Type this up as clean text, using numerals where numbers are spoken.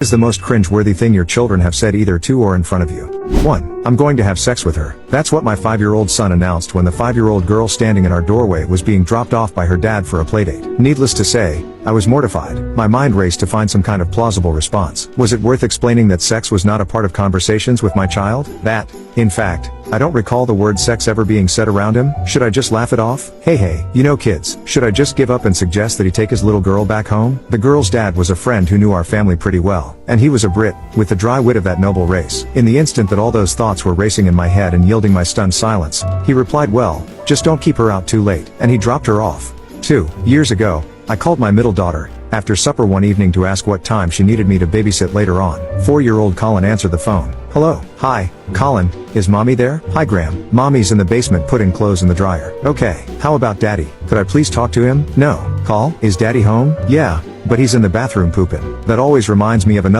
Is the most cringe-worthy thing your children have said either to or in front of you? 1. I'm going to have sex with her. That's what my 5-year-old son announced when the 5-year-old girl standing in our doorway was being dropped off by her dad for a playdate. Needless to say, I was mortified. My mind raced to find some kind of plausible response. Was it worth explaining that sex was not a part of conversations with my child? In fact, I don't recall the word sex ever being said around him. Should I just laugh it off? Hey, you know kids, should I just give up and suggest that he take his little girl back home? The girl's dad was a friend who knew our family pretty well, and he was a Brit, with the dry wit of that noble race. In the instant that all those thoughts were racing in my head and yielding my stunned silence, he replied, well, just don't keep her out too late, and he dropped her off. 2 years ago, I called my middle daughter after supper one evening to ask what time she needed me to babysit later on. 4-year-old Colin answered the phone. Hello. Hi, Colin, is mommy there? Hi Graham, mommy's in the basement putting clothes in the dryer. Okay, how about daddy? Could I please talk to him? No. Call, is daddy home? Yeah, but he's in the bathroom pooping. That always reminds me of another